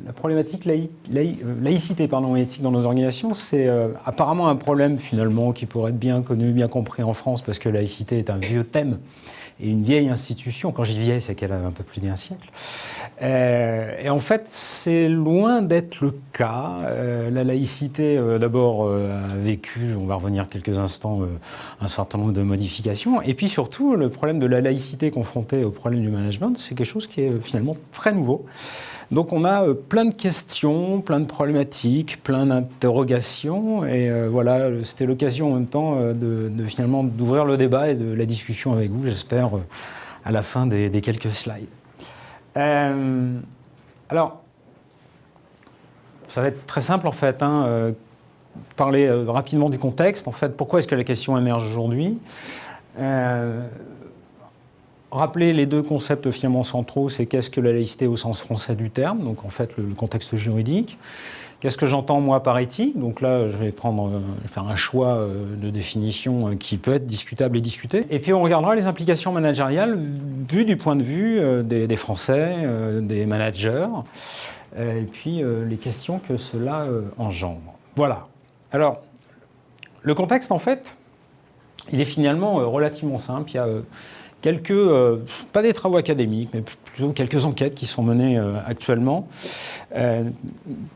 La problématique laïcité et éthique dans nos organisations, c'est apparemment un problème finalement qui pourrait être bien connu, bien compris en France, parce que laïcité est un vieux thème et une vieille institution. Quand je dis vieille, c'est qu'elle a un peu plus d'un siècle. Et en fait, c'est loin d'être le cas. La laïcité, d'abord, a vécu, on va revenir quelques instants, un certain nombre de modifications. Et puis surtout, le problème de la laïcité confrontée au problème du management, c'est quelque chose qui est finalement très nouveau. Donc on a plein de questions, plein de problématiques, plein d'interrogations. Et voilà, c'était l'occasion en même temps finalement d'ouvrir le débat et de la discussion avec vous, j'espère, à la fin des quelques slides. Alors, ça va être très simple en fait, parler rapidement du contexte. En fait, pourquoi est-ce que la question émerge aujourd'hui ? Rappeler les deux concepts finalement centraux, c'est qu'est-ce que la laïcité au sens français du terme, donc en fait le contexte juridique. Qu'est-ce que j'entends moi par éthique ? Donc là, je vais faire un choix de définition qui peut être discutable et discuté. Et puis on regardera les implications managériales vues du point de vue des Français, des managers, et puis les questions que cela engendre. Voilà. Alors, le contexte en fait, il est finalement relativement simple. Il y a pas des travaux académiques, mais plutôt quelques enquêtes qui sont menées actuellement,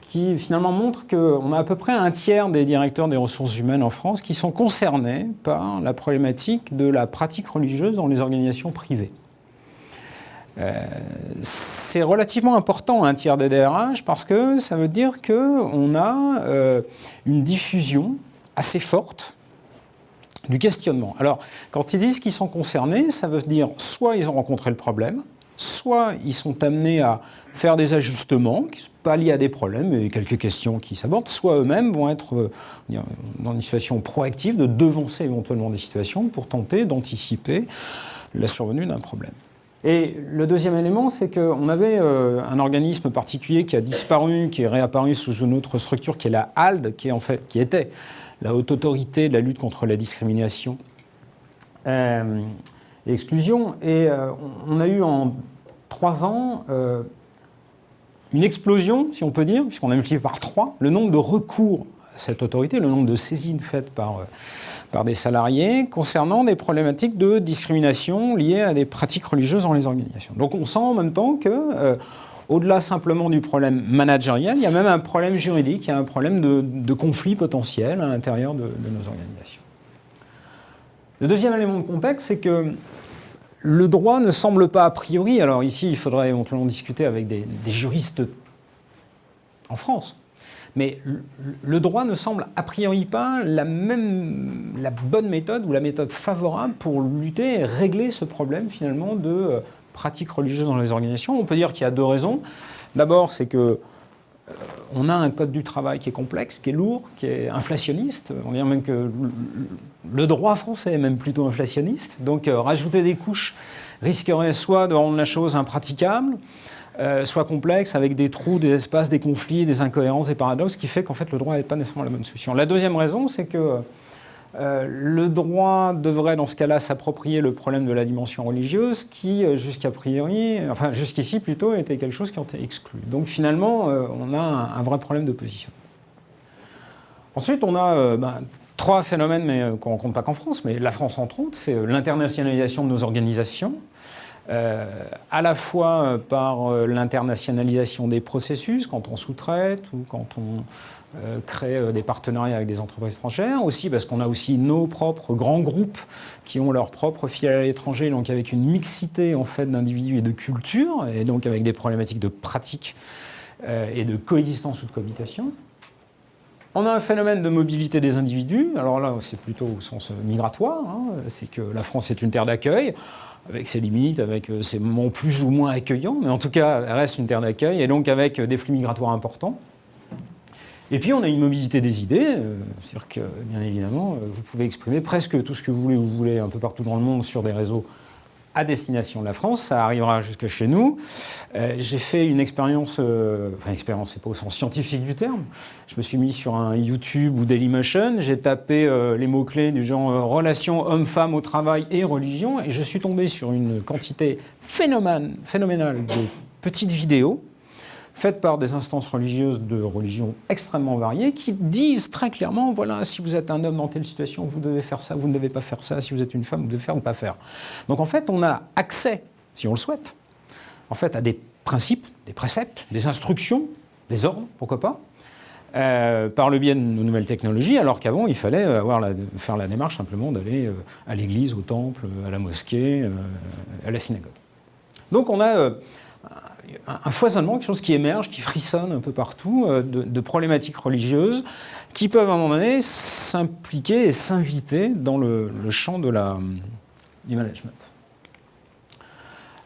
qui finalement montrent qu'on a à peu près un tiers des directeurs des ressources humaines en France qui sont concernés par la problématique de la pratique religieuse dans les organisations privées. C'est relativement important, un tiers des DRH, parce que ça veut dire qu'on a une diffusion assez forte du questionnement. Alors, quand ils disent qu'ils sont concernés, ça veut dire soit ils ont rencontré le problème, soit ils sont amenés à faire des ajustements qui ne sont pas liés à des problèmes, mais quelques questions qui s'abordent, soit eux-mêmes vont être dans une situation proactive de devancer éventuellement des situations pour tenter d'anticiper la survenue d'un problème. Et le deuxième élément, c'est qu'on avait un organisme particulier qui a disparu, qui est réapparu sous une autre structure, qui est la HALD, qui était la Haute Autorité de la lutte contre la discrimination et l'exclusion. Et on a eu en 3 ans une explosion, si on peut dire, puisqu'on a multiplié par 3 le nombre de recours à cette autorité, le nombre de saisines faites par des salariés concernant des problématiques de discrimination liées à des pratiques religieuses dans les organisations. Donc on sent en même temps que au-delà simplement du problème managérial, il y a même un problème juridique, il y a un problème de conflit potentiel à l'intérieur de nos organisations. Le deuxième élément de contexte, c'est que le droit ne semble pas a priori, alors ici il faudrait éventuellement discuter avec des juristes en France, mais le droit ne semble a priori pas la bonne méthode ou la méthode favorable pour lutter et régler ce problème finalement de pratiques religieuses dans les organisations. On peut dire qu'il y a 2 raisons. D'abord, c'est que on a un code du travail qui est complexe, qui est lourd, qui est inflationniste. On dirait même que le droit français est même plutôt inflationniste. Donc rajouter des couches risquerait soit de rendre la chose impraticable, soit complexe, avec des trous, des espaces, des conflits, des incohérences, des paradoxes, ce qui fait qu'en fait le droit n'est pas nécessairement la bonne solution. La deuxième raison, c'est que le droit devrait, dans ce cas-là, s'approprier le problème de la dimension religieuse qui, jusqu'ici plutôt, était quelque chose qui en était exclu. Donc finalement, on a un vrai problème de position. Ensuite, on a 3 phénomènes qu'on ne rencontre pas qu'en France, mais la France entre autres, c'est l'internationalisation de nos organisations, à la fois par l'internationalisation des processus, quand on sous-traite ou quand on crée des partenariats avec des entreprises étrangères, aussi parce qu'on a aussi nos propres grands groupes qui ont leurs propres filiales à l'étranger, donc avec une mixité en fait d'individus et de cultures, et donc avec des problématiques de pratique et de coexistence ou de cohabitation. On a un phénomène de mobilité des individus, alors là c'est plutôt au sens migratoire, c'est que la France est une terre d'accueil, avec ses limites, avec ses moments plus ou moins accueillants, mais en tout cas elle reste une terre d'accueil, et donc avec des flux migratoires importants. Et puis on a une mobilité des idées, c'est-à-dire que bien évidemment vous pouvez exprimer presque tout ce que vous voulez un peu partout dans le monde sur des réseaux à destination de la France, ça arrivera jusque chez nous. J'ai fait une expérience, expérience c'est pas au sens scientifique du terme, je me suis mis sur un YouTube ou Dailymotion, j'ai tapé les mots-clés du genre relations hommes-femmes au travail et religion, et je suis tombé sur une quantité phénoménale de petites vidéos faites par des instances religieuses de religions extrêmement variées qui disent très clairement, voilà, si vous êtes un homme dans telle situation, vous devez faire ça, vous ne devez pas faire ça, si vous êtes une femme, vous devez faire ou pas faire. Donc en fait, on a accès, si on le souhaite, en fait, à des principes, des préceptes, des instructions, des ordres, pourquoi pas, par le biais de nos nouvelles technologies, alors qu'avant, il fallait faire la démarche simplement d'aller à l'église, au temple, à la mosquée, à la synagogue. Donc on a un foisonnement, quelque chose qui émerge, qui frissonne un peu partout, de problématiques religieuses qui peuvent à un moment donné s'impliquer et s'inviter dans le champ du management.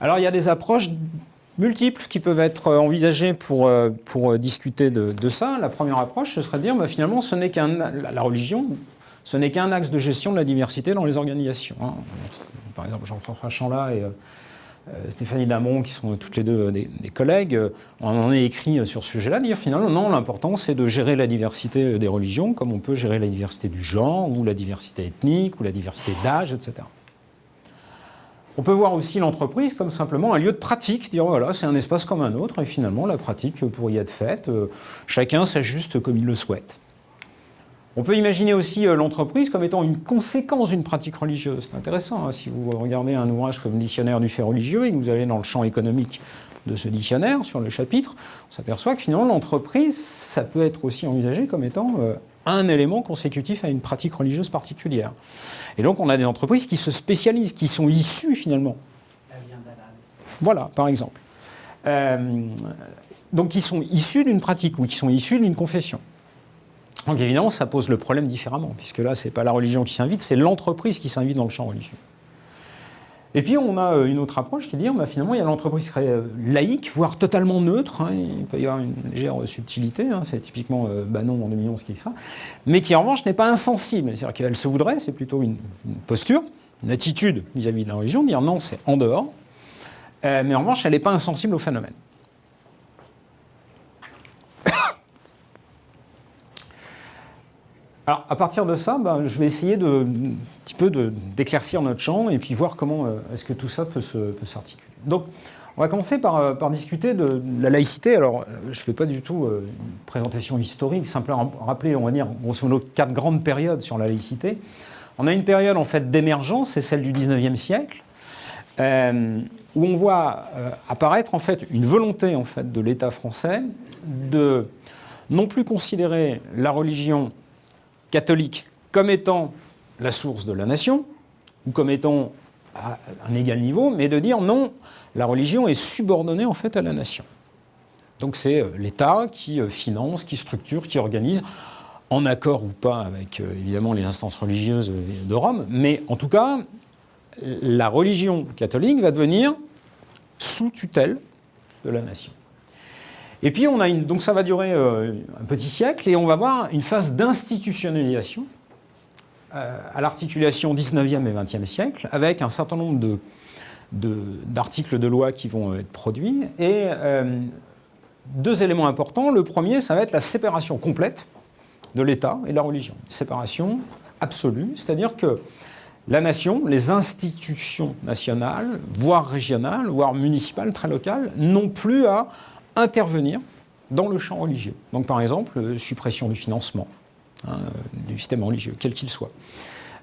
Alors il y a des approches multiples qui peuvent être envisagées pour discuter de ça. La première approche, ce serait de dire, finalement, la religion, ce n'est qu'un axe de gestion de la diversité dans les organisations. Hein. Par exemple, Jean-François Chanlat et Stéphanie Damon, qui sont toutes les deux des collègues, on en a écrit sur ce sujet-là, dire finalement, non, l'important, c'est de gérer la diversité des religions, comme on peut gérer la diversité du genre, ou la diversité ethnique, ou la diversité d'âge, etc. On peut voir aussi l'entreprise comme simplement un lieu de pratique, dire voilà, c'est un espace comme un autre, et finalement la pratique pour y être faite, chacun s'ajuste comme il le souhaite. On peut imaginer aussi l'entreprise comme étant une conséquence d'une pratique religieuse. C'est intéressant, hein, si vous regardez un ouvrage comme Dictionnaire du fait religieux et que vous allez dans le champ économique de ce dictionnaire, sur le chapitre, on s'aperçoit que finalement l'entreprise, ça peut être aussi envisagé comme étant un élément consécutif à une pratique religieuse particulière. Et donc on a des entreprises qui se spécialisent, qui sont issues finalement. Voilà, par exemple. Donc qui sont issues d'une pratique ou qui sont issues d'une confession. Donc évidemment, ça pose le problème différemment, puisque là, ce n'est pas la religion qui s'invite, c'est l'entreprise qui s'invite dans le champ religieux. Et puis on a une autre approche qui est de dire, finalement, il y a l'entreprise qui serait laïque, voire totalement neutre, hein, il peut y avoir une légère subtilité, hein, c'est typiquement Bannon en 2011 qui dit ça, mais qui en revanche n'est pas insensible, c'est-à-dire qu'elle se voudrait, c'est plutôt une posture, une attitude vis-à-vis de la religion, de dire non, c'est en dehors, mais en revanche, elle n'est pas insensible au phénomène. Alors, à partir de ça, je vais essayer un petit peu d'éclaircir notre champ et puis voir comment est-ce que tout ça peut s'articuler. Donc, on va commencer par discuter de la laïcité. Alors, je ne fais pas du tout une présentation historique, simplement rappeler, on va dire, grosso modo, 4 grandes périodes sur la laïcité. On a une période, en fait, d'émergence, c'est celle du 19e siècle, où on voit apparaître, en fait, une volonté, en fait, de l'État français de non plus considérer la religion catholique comme étant la source de la nation, ou comme étant à un égal niveau, mais de dire non, la religion est subordonnée en fait à la nation. Donc c'est l'État qui finance, qui structure, qui organise, en accord ou pas avec évidemment les instances religieuses de Rome, mais en tout cas, la religion catholique va devenir sous tutelle de la nation. Et puis, donc ça va durer un petit siècle, et on va voir une phase d'institutionnalisation à l'articulation 19e et 20e siècle, avec un certain nombre d'articles de loi qui vont être produits. Et 2 éléments importants. Le premier, ça va être la séparation complète de l'État et de la religion. Séparation absolue, c'est-à-dire que la nation, les institutions nationales, voire régionales, voire municipales, très locales, n'ont plus à intervenir dans le champ religieux. Donc par exemple, suppression du financement du système religieux, quel qu'il soit.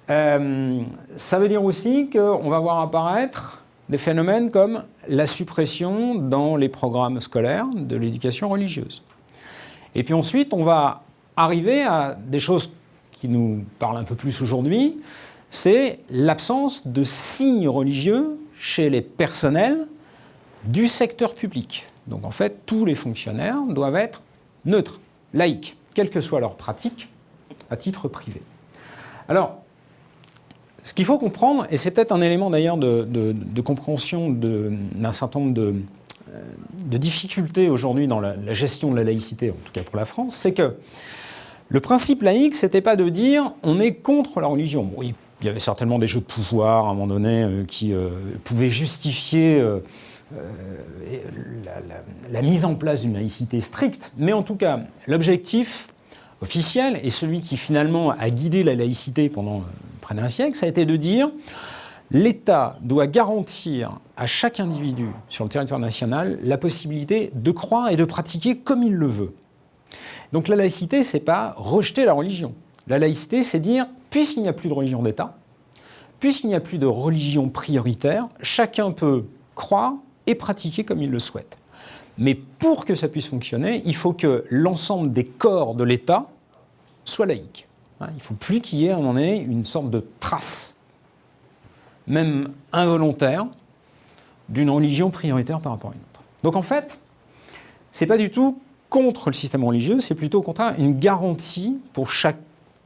Ça veut dire aussi qu'on va voir apparaître des phénomènes comme la suppression dans les programmes scolaires de l'éducation religieuse. Et puis ensuite, on va arriver à des choses qui nous parlent un peu plus aujourd'hui, c'est l'absence de signes religieux chez les personnels du secteur public. Donc en fait, tous les fonctionnaires doivent être neutres, laïques, quelle que soit leur pratique, à titre privé. Alors, ce qu'il faut comprendre, et c'est peut-être un élément d'ailleurs de compréhension d'un certain nombre de difficultés aujourd'hui dans la gestion de la laïcité, en tout cas pour la France, c'est que le principe laïque, c'était pas de dire on est contre la religion. Bon, il y avait certainement des jeux de pouvoir à un moment donné qui pouvaient justifier la mise en place d'une laïcité stricte, mais en tout cas, l'objectif officiel et celui qui finalement a guidé la laïcité pendant près d'un siècle, ça a été de dire l'État doit garantir à chaque individu sur le territoire national la possibilité de croire et de pratiquer comme il le veut. Donc la laïcité, ce n'est pas rejeter la religion. La laïcité, c'est dire, puisqu'il n'y a plus de religion d'État, puisqu'il n'y a plus de religion prioritaire, chacun peut croire et pratiquer comme il le souhaite. Mais pour que ça puisse fonctionner, il faut que l'ensemble des corps de l'État soient laïques. Il ne faut plus qu'il y ait à un moment donné une sorte de trace, même involontaire, d'une religion prioritaire par rapport à une autre. Donc en fait, ce n'est pas du tout contre le système religieux, c'est plutôt au contraire une garantie pour chaque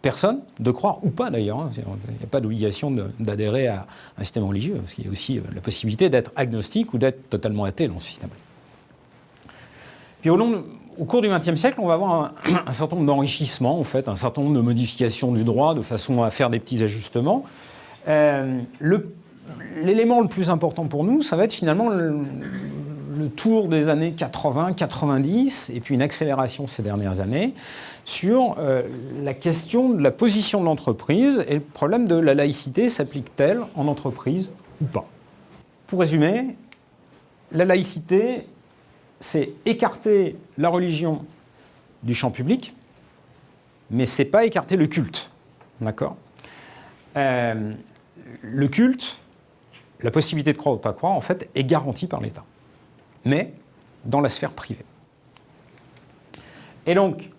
personne, de croire ou pas d'ailleurs. Il n'y a pas d'obligation d'adhérer à un système religieux, parce qu'il y a aussi la possibilité d'être agnostique ou d'être totalement athée dans ce système. Puis au cours du XXe siècle, on va avoir un certain nombre d'enrichissements, en fait, un certain nombre de modifications du droit, de façon à faire des petits ajustements. L'élément le plus important pour nous, ça va être finalement le tour des années 80-90, et puis une accélération ces dernières années, sur la question de la position de l'entreprise et le problème de la laïcité, s'applique-t-elle en entreprise ou pas. Pour résumer, la laïcité, c'est écarter la religion du champ public, mais ce n'est pas écarter le culte. D'accord ? Le culte, la possibilité de croire ou de ne pas croire, en fait, est garantie par l'État, mais dans la sphère privée. Et donc,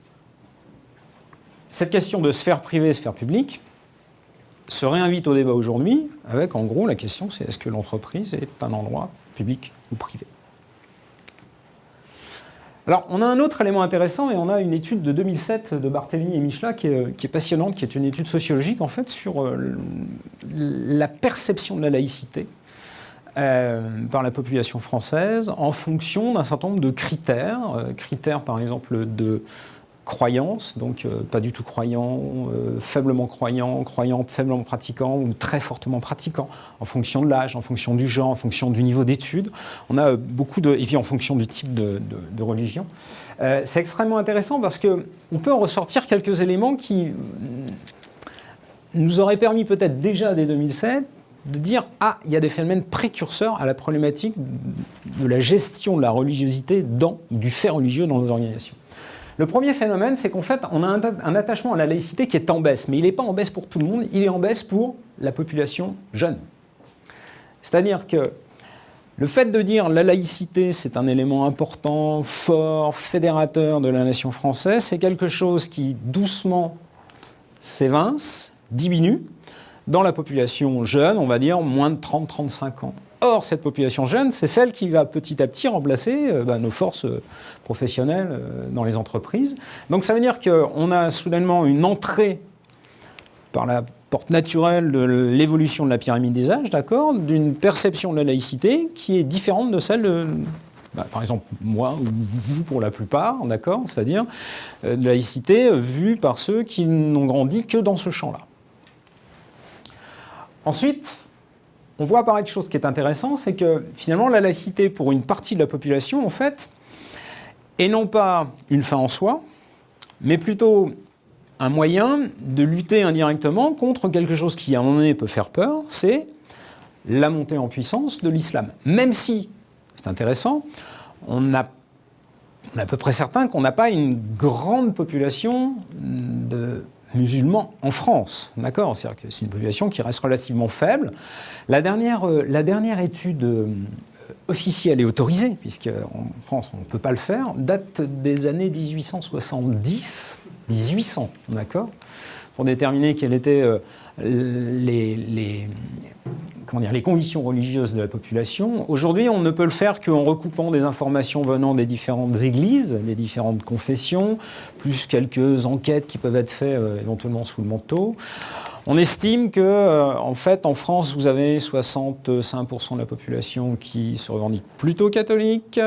cette question de sphère privée, sphère publique, se réinvite au débat aujourd'hui, avec en gros la question, c'est est-ce que l'entreprise est un endroit public ou privé ? Alors, on a un autre élément intéressant, et on a une étude de 2007 de Barthélémy et Michelat qui est passionnante, qui est une étude sociologique, en fait, sur la perception de la laïcité par la population française en fonction d'un certain nombre de critères. Critères, par exemple, de croyance, donc pas du tout croyant, faiblement croyant, croyant, faiblement pratiquant ou très fortement pratiquant, en fonction de l'âge, en fonction du genre, en fonction du niveau d'études. On a beaucoup de... Et puis en fonction du type de religion. C'est extrêmement intéressant parce qu'on peut en ressortir quelques éléments qui nous auraient permis peut-être déjà dès 2007 de dire « Ah, il y a des phénomènes précurseurs à la problématique de la gestion de la religiosité du fait religieux dans nos organisations ». Le premier phénomène, c'est qu'en fait, on a un attachement à la laïcité qui est en baisse. Mais il n'est pas en baisse pour tout le monde, il est en baisse pour la population jeune. C'est-à-dire que le fait de dire la laïcité, c'est un élément important, fort, fédérateur de la nation française, c'est quelque chose qui doucement s'évince, diminue, dans la population jeune, on va dire moins de 30-35 ans. Or, cette population jeune, c'est celle qui va petit à petit remplacer nos forces professionnelles dans les entreprises. Donc ça veut dire qu'on a soudainement une entrée par la porte naturelle de l'évolution de la pyramide des âges, d'accord, d'une perception de la laïcité qui est différente de celle de, par exemple, moi ou vous pour la plupart, d'accord, c'est-à-dire de laïcité vue par ceux qui n'ont grandi que dans ce champ-là. Ensuite, on voit apparaître quelque chose qui est intéressant, c'est que finalement la laïcité pour une partie de la population, en fait, est non pas une fin en soi, mais plutôt un moyen de lutter indirectement contre quelque chose qui à un moment donné peut faire peur, c'est la montée en puissance de l'islam. Même si, c'est intéressant, on est à peu près certain qu'on n'a pas une grande population de musulmans en France, d'accord ? C'est-à-dire que c'est une population qui reste relativement faible. La dernière étude officielle et autorisée, puisqu'en France on ne peut pas le faire, date des années 1870, 1800, d'accord ? Pour déterminer quelles étaient les conditions religieuses de la population. Aujourd'hui, on ne peut le faire qu'en recoupant des informations venant des différentes églises, des différentes confessions, plus quelques enquêtes qui peuvent être faites éventuellement sous le manteau. On estime que, en fait, en France, vous avez 65% de la population qui se revendique plutôt catholique,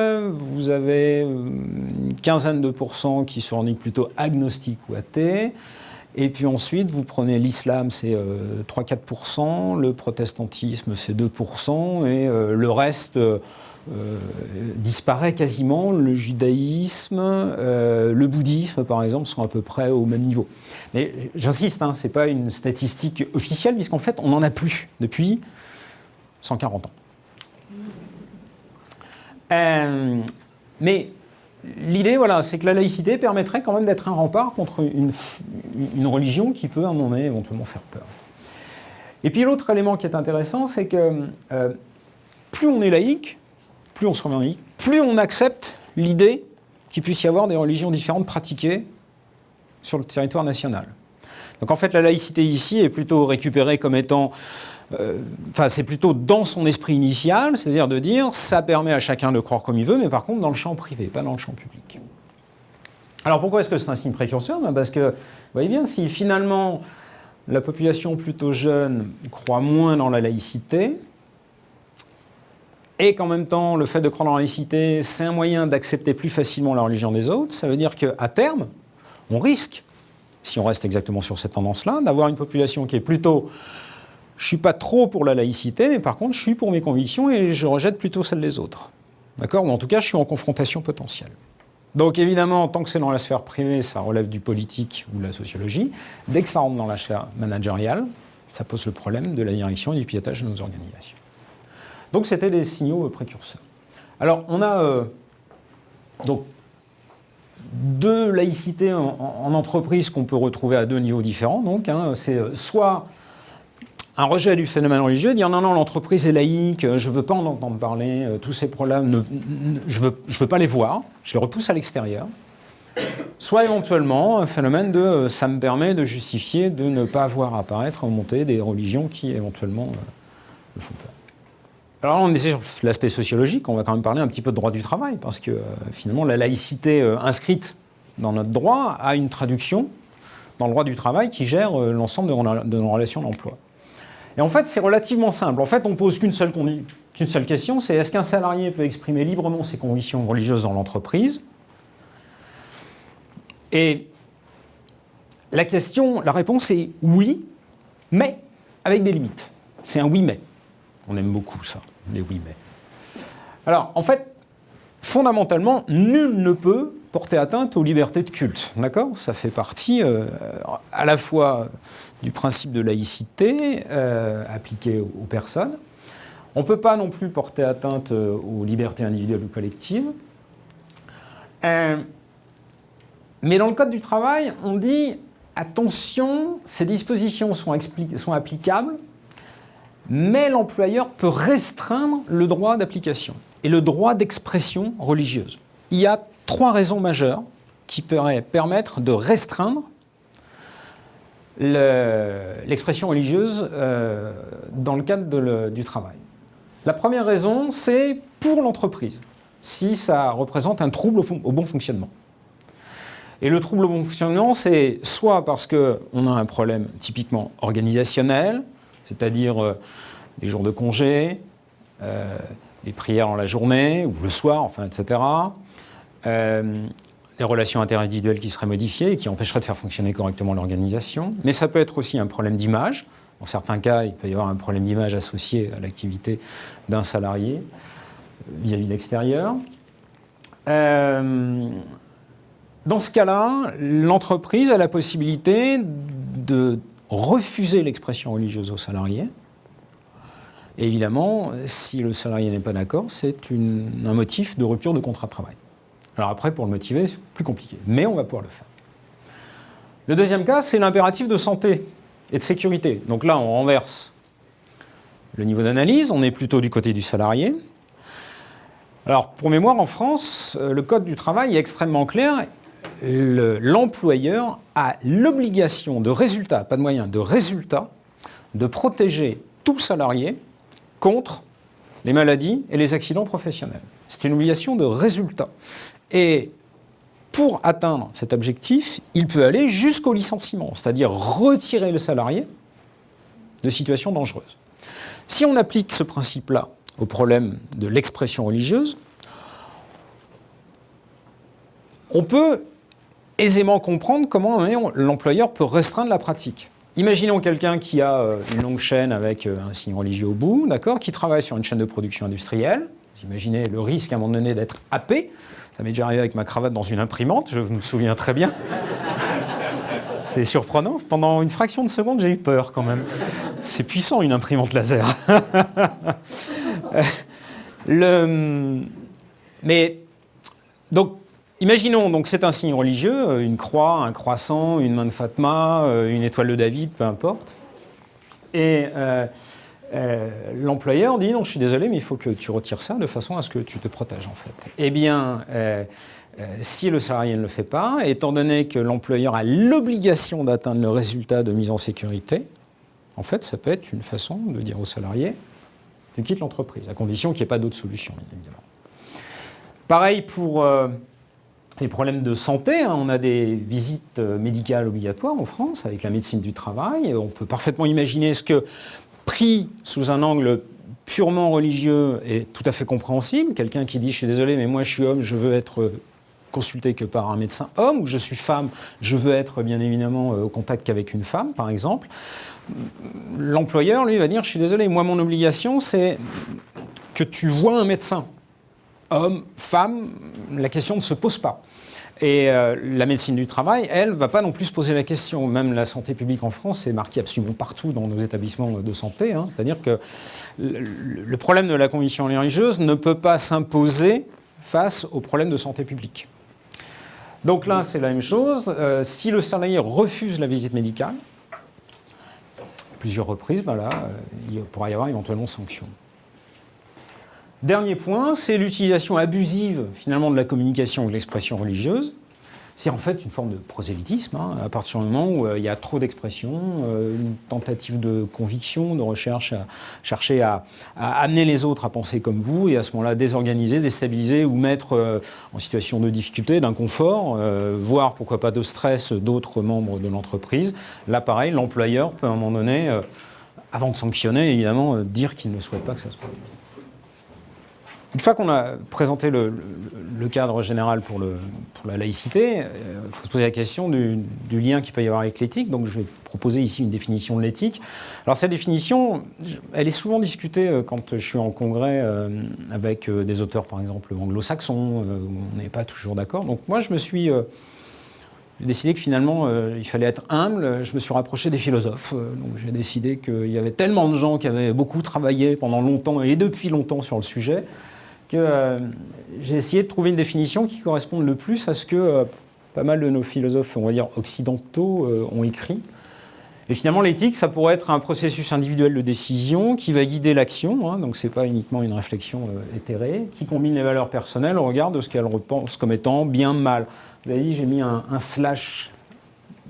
vous avez une quinzaine de pourcents qui se revendiquent plutôt agnostiques ou athées. Et puis ensuite, vous prenez l'islam, c'est 3-4%, le protestantisme, c'est 2%, et le reste disparaît quasiment. Le judaïsme, le bouddhisme, par exemple, sont à peu près au même niveau. Mais j'insiste, ce n'est pas une statistique officielle, puisqu'en fait, on n'en a plus depuis 140 ans. Mais l'idée, voilà, c'est que la laïcité permettrait quand même d'être un rempart contre une religion qui peut, à un moment donné, éventuellement faire peur. Et puis l'autre élément qui est intéressant, c'est que plus on est laïque, plus on se revient laïque, plus on accepte l'idée qu'il puisse y avoir des religions différentes pratiquées sur le territoire national. Donc en fait, la laïcité ici est plutôt récupérée comme étant... c'est plutôt dans son esprit initial, c'est-à-dire de dire ça permet à chacun de croire comme il veut, mais par contre dans le champ privé, pas dans le champ public. Alors pourquoi est-ce que c'est un signe précurseur ? Parce que, vous voyez bien, si finalement la population plutôt jeune croit moins dans la laïcité, et qu'en même temps le fait de croire dans la laïcité, c'est un moyen d'accepter plus facilement la religion des autres, ça veut dire qu'à terme, on risque, si on reste exactement sur cette tendance-là, d'avoir une population qui est plutôt... Je ne suis pas trop pour la laïcité, mais par contre, je suis pour mes convictions et je rejette plutôt celles des autres. D'accord ? Ou en tout cas, je suis en confrontation potentielle. Donc évidemment, tant que c'est dans la sphère privée, ça relève du politique ou de la sociologie. Dès que ça rentre dans la sphère managériale, ça pose le problème de la direction et du pilotage de nos organisations. Donc c'était des signaux précurseurs. Alors on a donc deux laïcités en entreprise qu'on peut retrouver à deux niveaux différents. Donc c'est soit un rejet du phénomène religieux, dire non, l'entreprise est laïque, je ne veux pas en entendre parler, tous ces problèmes, je veux pas les voir, je les repousse à l'extérieur. Soit éventuellement un phénomène de ça me permet de justifier de ne pas voir apparaître en montée des religions qui éventuellement me font peur. Alors là, on est sur l'aspect sociologique, on va quand même parler un petit peu de droit du travail, parce que finalement la laïcité inscrite dans notre droit a une traduction dans le droit du travail qui gère l'ensemble de nos relations d'emploi. Et en fait, c'est relativement simple. En fait, on ne pose qu'une seule question, c'est est-ce qu'un salarié peut exprimer librement ses convictions religieuses dans l'entreprise ? Et la réponse est oui, mais avec des limites. C'est un oui, mais. On aime beaucoup ça, les oui, mais. Alors, en fait, fondamentalement, nul ne peut porter atteinte aux libertés de culte. D'accord ? Ça fait partie à la fois du principe de laïcité appliqué aux personnes. On ne peut pas non plus porter atteinte aux libertés individuelles ou collectives. Mais dans le Code du travail, on dit attention, ces dispositions sont applicables, mais l'employeur peut restreindre le droit d'application et le droit d'expression religieuse. Il y a 3 raisons majeures qui pourraient permettre de restreindre l'expression religieuse dans le cadre du travail. La première raison, c'est pour l'entreprise, si ça représente un trouble au bon fonctionnement. Et le trouble au bon fonctionnement, c'est soit parce qu'on a un problème typiquement organisationnel, c'est-à-dire les jours de congé, les prières dans la journée ou le soir, enfin, etc. Les relations interindividuelles qui seraient modifiées et qui empêcheraient de faire fonctionner correctement l'organisation. Mais ça peut être aussi un problème d'image. Dans certains cas, il peut y avoir un problème d'image associé à l'activité d'un salarié vis-à-vis de l'extérieur. Dans ce cas-là, l'entreprise a la possibilité de refuser l'expression religieuse aux salariés. Et évidemment, si le salarié n'est pas d'accord, c'est un motif de rupture de contrat de travail. Alors après, pour le motiver, c'est plus compliqué, mais on va pouvoir le faire. Le deuxième cas, c'est l'impératif de santé et de sécurité. Donc là, on renverse le niveau d'analyse, on est plutôt du côté du salarié. Alors, pour mémoire, en France, le Code du travail est extrêmement clair. L'employeur a l'obligation de résultat, pas de moyen, de résultat, de protéger tout salarié contre les maladies et les accidents professionnels. C'est une obligation de résultat. Et pour atteindre cet objectif, il peut aller jusqu'au licenciement, c'est-à-dire retirer le salarié de situations dangereuses. Si on applique ce principe-là au problème de l'expression religieuse, on peut aisément comprendre comment l'employeur peut restreindre la pratique. Imaginons quelqu'un qui a une longue chaîne avec un signe religieux au bout, d'accord, qui travaille sur une chaîne de production industrielle. Vous imaginez le risque à un moment donné d'être happé. Ça m'est déjà arrivé avec ma cravate dans une imprimante, je me souviens très bien. C'est surprenant. Pendant une fraction de seconde, j'ai eu peur quand même. C'est puissant, une imprimante laser. Mais, donc, imaginons, donc c'est un signe religieux, une croix, un croissant, une main de Fatma, une étoile de David, peu importe. Et l'employeur dit, non, je suis désolé, mais il faut que tu retires ça de façon à ce que tu te protèges, en fait. Eh bien, si le salarié ne le fait pas, étant donné que l'employeur a l'obligation d'atteindre le résultat de mise en sécurité, en fait, ça peut être une façon de dire au salarié, tu quittes l'entreprise, à condition qu'il n'y ait pas d'autre solution, évidemment. Pareil pour les problèmes de santé. Hein. On a des visites médicales obligatoires en France avec la médecine du travail. On peut parfaitement imaginer ce que, pris sous un angle purement religieux, est tout à fait compréhensible. Quelqu'un qui dit « je suis désolé, mais moi je suis homme, je veux être consulté que par un médecin homme » ou « je suis femme, je veux être bien évidemment au contact qu'avec une femme », par exemple. L'employeur, lui, va dire « je suis désolé, moi mon obligation c'est que tu vois un médecin. Homme, femme, la question ne se pose pas. » Et la médecine du travail, elle, ne va pas non plus se poser la question. Même la santé publique en France, c'est marqué absolument partout dans nos établissements de santé. Hein. C'est-à-dire que le problème de la condition religieuse ne peut pas s'imposer face au problème de santé publique. Donc là, c'est la même chose. Si le salarié refuse la visite médicale, plusieurs reprises, ben là, il pourra y avoir éventuellement sanction. Dernier point, c'est l'utilisation abusive finalement de la communication ou de l'expression religieuse. C'est en fait une forme de prosélytisme, hein, à partir du moment où il y a trop d'expressions, une tentative de conviction, de recherche à chercher à amener les autres à penser comme vous et à ce moment-là désorganiser, déstabiliser ou mettre en situation de difficulté, d'inconfort, voire pourquoi pas de stress d'autres membres de l'entreprise. Là pareil, l'employeur peut à un moment donné, avant de sanctionner évidemment, dire qu'il ne souhaite pas que ça se produise. Une fois qu'on a présenté le cadre général pour la laïcité, il faut se poser la question du lien qu'il peut y avoir avec l'éthique. Donc je vais proposer ici une définition de l'éthique. Alors cette définition, elle est souvent discutée quand je suis en congrès avec des auteurs, par exemple, anglo-saxons, où on n'est pas toujours d'accord. Donc moi, j'ai décidé que finalement, il fallait être humble. Je me suis rapproché des philosophes. Donc j'ai décidé qu'il y avait tellement de gens qui avaient beaucoup travaillé pendant longtemps et depuis longtemps sur le sujet, que j'ai essayé de trouver une définition qui corresponde le plus à ce que pas mal de nos philosophes, on va dire, occidentaux ont écrit. Et finalement, l'éthique, ça pourrait être un processus individuel de décision qui va guider l'action, hein, donc ce n'est pas uniquement une réflexion éthérée, qui combine les valeurs personnelles au regard de ce qu'elle repense comme étant bien, mal. Vous avez dit, j'ai mis un slash.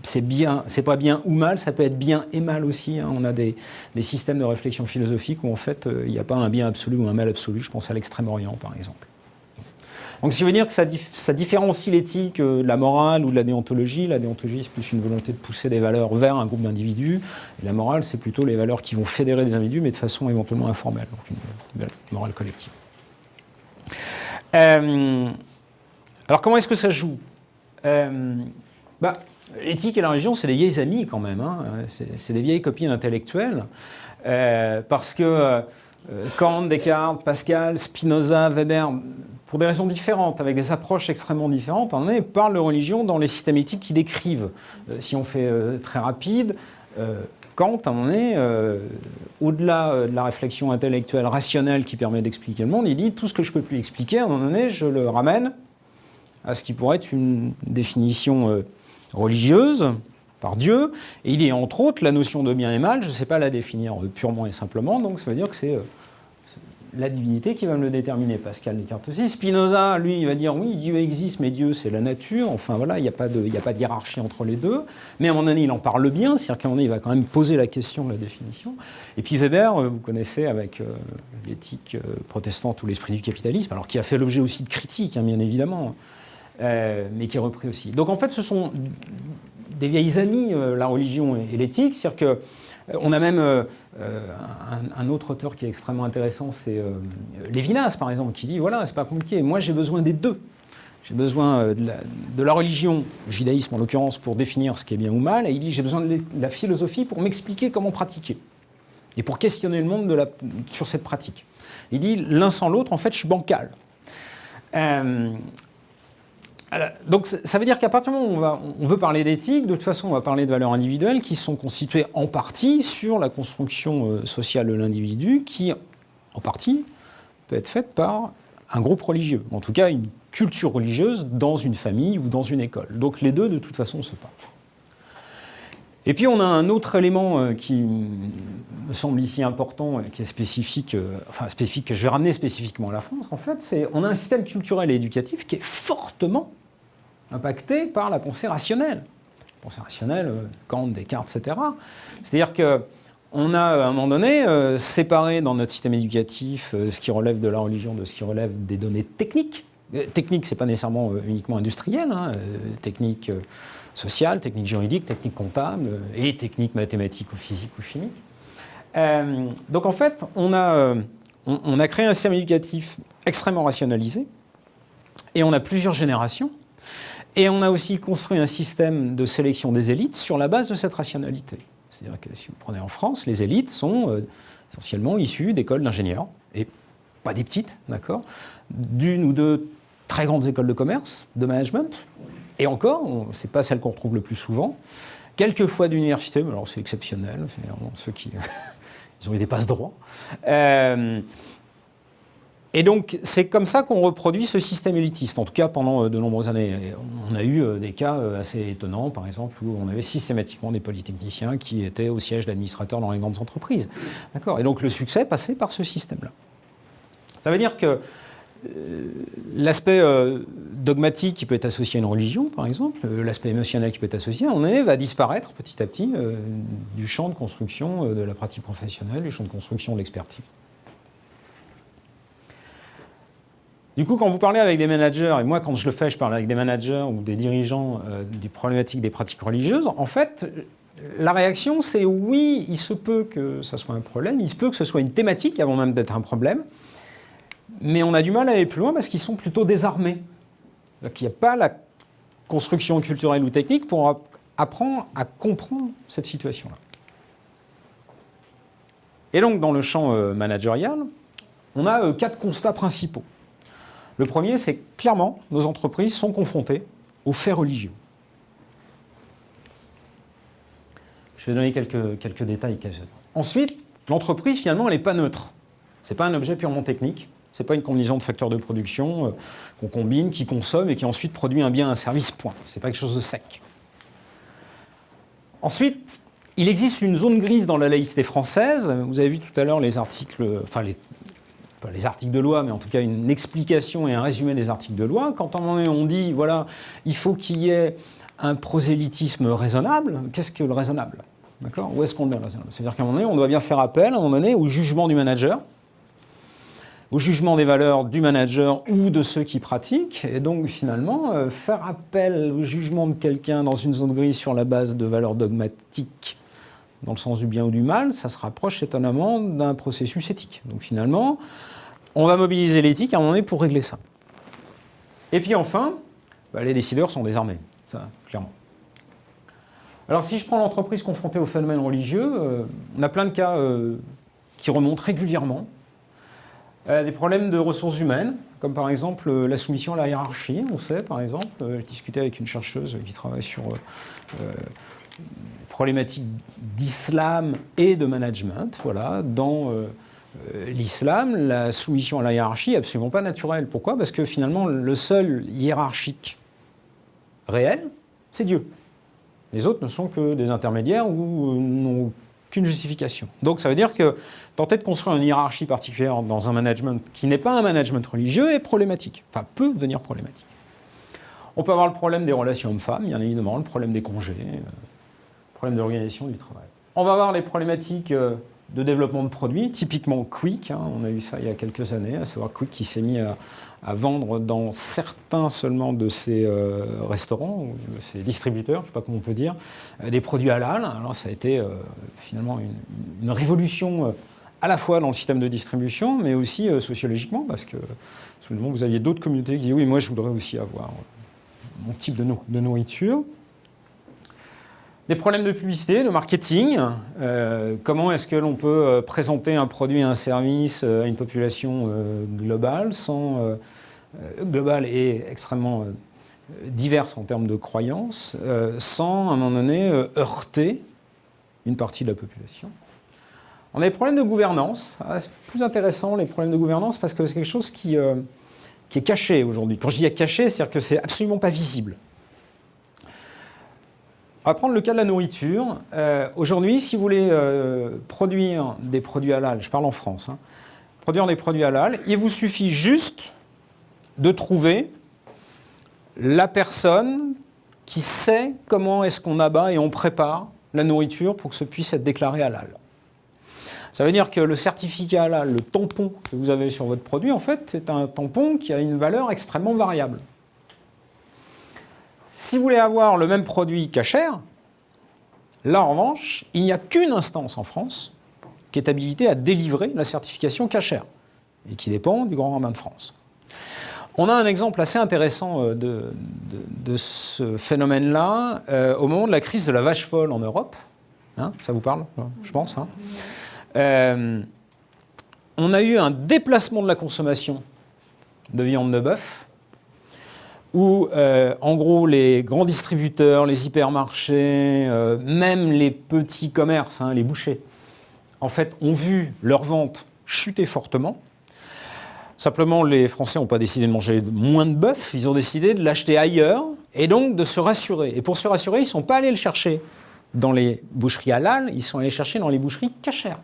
C'est bien, c'est pas bien ou mal, ça peut être bien et mal aussi. Hein. On a des systèmes de réflexion philosophique où en fait il n'y a pas un bien absolu ou un mal absolu. Je pense à l'Extrême-Orient par exemple. Donc ce qui veut dire que ça différencie l'éthique de la morale ou de la déontologie. La déontologie c'est plus une volonté de pousser des valeurs vers un groupe d'individus. Et la morale c'est plutôt les valeurs qui vont fédérer des individus mais de façon éventuellement informelle. Donc une morale collective. Alors comment est-ce que ça joue L'éthique et la religion, c'est des vieilles amies quand même, hein. C'est des vieilles copines intellectuelles, parce que Kant, Descartes, Pascal, Spinoza, Weber, pour des raisons différentes, avec des approches extrêmement différentes, parlent de religion dans les systèmes éthiques qu'ils décrivent. Si on fait très rapide, Kant, à un moment donné, au-delà de la réflexion intellectuelle rationnelle qui permet d'expliquer le monde, il dit tout ce que je ne peux plus expliquer, à un moment donné, je le ramène à ce qui pourrait être une définition religieuse par Dieu, et il y a entre autres la notion de bien et mal, je ne sais pas la définir purement et simplement, donc ça veut dire que c'est la divinité qui va me le déterminer. Pascal, Descartes aussi. Spinoza, lui, il va dire oui, Dieu existe, mais Dieu c'est la nature, enfin voilà, il n'y a pas de hiérarchie entre les deux, mais à un moment donné il en parle bien, c'est-à-dire qu'à un moment donné il va quand même poser la question de la définition. Et puis Weber, vous connaissez avec l'éthique protestante ou l'esprit du capitalisme, alors qui a fait l'objet aussi de critiques, hein, bien évidemment, mais qui est repris aussi. Donc en fait, ce sont des vieilles amies, la religion et l'éthique. C'est-à-dire qu'on a même un autre auteur qui est extrêmement intéressant, c'est Lévinas, par exemple, qui dit, voilà, c'est pas compliqué, moi j'ai besoin des deux. J'ai besoin de la religion, le judaïsme en l'occurrence, pour définir ce qui est bien ou mal, et il dit, j'ai besoin de la philosophie pour m'expliquer comment pratiquer, et pour questionner le monde sur cette pratique. Il dit, l'un sans l'autre, en fait, je suis bancal. Alors, donc ça veut dire qu'à partir du moment où on veut parler d'éthique, de toute façon on va parler de valeurs individuelles qui sont constituées en partie sur la construction sociale de l'individu qui, en partie, peut être faite par un groupe religieux, en tout cas une culture religieuse dans une famille ou dans une école. Donc les deux de toute façon se parlent. Et puis on a un autre élément qui me semble ici important, qui est spécifique, spécifique, que je vais ramener spécifiquement à la France, en fait, c'est on a un système culturel et éducatif qui est fortement impacté par la pensée rationnelle. La pensée rationnelle, Kant, Descartes, etc. C'est-à-dire qu'on a, à un moment donné, séparé dans notre système éducatif ce qui relève de la religion de ce qui relève des données techniques. Technique, ce n'est pas nécessairement uniquement industriel, technique sociale, technique juridique, technique comptable et technique mathématique ou physique ou chimique. Donc en fait, on a créé un système éducatif extrêmement rationalisé et on a plusieurs générations et on a aussi construit un système de sélection des élites sur la base de cette rationalité. C'est-à-dire que si vous prenez en France, les élites sont essentiellement issues d'écoles d'ingénieurs et pas des petites, d'accord, d'une ou deux très grandes écoles de commerce, de management. Et encore, ce n'est pas celle qu'on retrouve le plus souvent. Quelquefois d'université, mais alors c'est exceptionnel, c'est vraiment ceux qui ils ont eu des passe-droits. Et donc, c'est comme ça qu'on reproduit ce système élitiste, en tout cas pendant de nombreuses années. Et on a eu des cas assez étonnants, par exemple, où on avait systématiquement des polytechniciens qui étaient au siège d'administrateurs dans les grandes entreprises. D'accord ? Et donc, le succès passait par ce système-là. Ça veut dire que l'aspect dogmatique qui peut être associé à une religion, par exemple, l'aspect émotionnel qui peut être associé, va disparaître petit à petit du champ de construction de la pratique professionnelle, du champ de construction de l'expertise. Du coup, quand vous parlez avec des managers, et moi quand je le fais, je parle avec des managers ou des dirigeants des problématiques des pratiques religieuses, en fait, la réaction c'est oui, il se peut que ça soit un problème, il se peut que ce soit une thématique avant même d'être un problème, mais on a du mal à aller plus loin parce qu'ils sont plutôt désarmés. Donc il n'y a pas la construction culturelle ou technique pour apprendre à comprendre cette situation-là. Et donc dans le champ managérial, on a 4 constats principaux. Le premier, c'est clairement, nos entreprises sont confrontées aux faits religieux. Je vais donner quelques détails. Ensuite, l'entreprise, finalement, elle n'est pas neutre. Ce n'est pas un objet purement technique. Ce n'est pas une combinaison de facteurs de production qu'on combine, qui consomme et qui ensuite produit un bien, un service, point. Ce n'est pas quelque chose de sec. Ensuite, il existe une zone grise dans la laïcité française. Vous avez vu tout à l'heure les articles, pas les articles de loi, mais en tout cas une explication et un résumé des articles de loi. Quand à un moment donné on dit, voilà, il faut qu'il y ait un prosélytisme raisonnable, qu'est-ce que le raisonnable ? D'accord ? Où est-ce qu'on est raisonnable ? C'est-à-dire qu'à un moment donné, on doit bien faire appel, à un moment donné, au jugement du manager, au jugement des valeurs du manager ou de ceux qui pratiquent. Et donc, finalement, faire appel au jugement de quelqu'un dans une zone grise sur la base de valeurs dogmatiques, dans le sens du bien ou du mal, ça se rapproche étonnamment d'un processus éthique. Donc, finalement, on va mobiliser l'éthique à un moment donné pour régler ça. Et puis, enfin, les décideurs sont désarmés, ça, clairement. Alors, si je prends l'entreprise confrontée au phénomène religieux, on a plein de cas qui remontent régulièrement. Des problèmes de ressources humaines, comme par exemple la soumission à la hiérarchie. On sait, par exemple, j'ai discuté avec une chercheuse qui travaille sur problématiques d'islam et de management. Voilà, dans l'islam, la soumission à la hiérarchie n'est absolument pas naturelle. Pourquoi ? Parce que finalement, le seul hiérarchique réel, c'est Dieu. Les autres ne sont que des intermédiaires ou n'ont qu'une justification. Donc ça veut dire que tenter de construire une hiérarchie particulière dans un management qui n'est pas un management religieux est problématique, enfin peut devenir problématique. On peut avoir le problème des relations hommes-femmes, bien évidemment, le problème des congés, le problème de l'organisation du travail. On va avoir les problématiques de développement de produits, typiquement Quick, on a eu ça il y a quelques années, à savoir Quick qui s'est mis à vendre dans certains seulement de ses restaurants, ou de ses distributeurs, je ne sais pas comment on peut dire, des produits halal. Alors ça a été finalement une révolution à la fois dans le système de distribution, mais aussi sociologiquement, parce que soudainement vous aviez d'autres communautés qui disaient oui, moi je voudrais aussi avoir mon type de nourriture. Des problèmes de publicité, de marketing. Comment est-ce que l'on peut présenter un produit et un service à une population globale, globale et extrêmement diverses en termes de croyances, sans, à un moment donné, heurter une partie de la population. On a des problèmes de gouvernance. C'est plus intéressant, les problèmes de gouvernance, parce que c'est quelque chose qui est caché aujourd'hui. Quand je dis caché, c'est-à-dire que c'est absolument pas visible. On va prendre le cas de la nourriture. Aujourd'hui, si vous voulez produire des produits halal, je parle en France, hein, produire des produits halal, il vous suffit juste de trouver la personne qui sait comment est-ce qu'on abat et on prépare la nourriture pour que ce puisse être déclaré halal. Ça veut dire que le certificat halal, le tampon que vous avez sur votre produit, en fait, c'est un tampon qui a une valeur extrêmement variable. Si vous voulez avoir le même produit cachère, là en revanche, il n'y a qu'une instance en France qui est habilitée à délivrer la certification cachère et qui dépend du Grand Rabbin de France. On a un exemple assez intéressant de ce phénomène-là au moment de la crise de la vache folle en Europe. Hein, ça vous parle, je pense. Hein. On a eu un déplacement de la consommation de viande de bœuf où, en gros, les grands distributeurs, les hypermarchés, même les petits commerces, hein, les bouchers, en fait, ont vu leurs ventes chuter fortement. Simplement, les Français n'ont pas décidé de manger moins de bœuf, ils ont décidé de l'acheter ailleurs et donc de se rassurer. Et pour se rassurer, ils ne sont pas allés le chercher dans les boucheries halal, ils sont allés le chercher dans les boucheries cachères,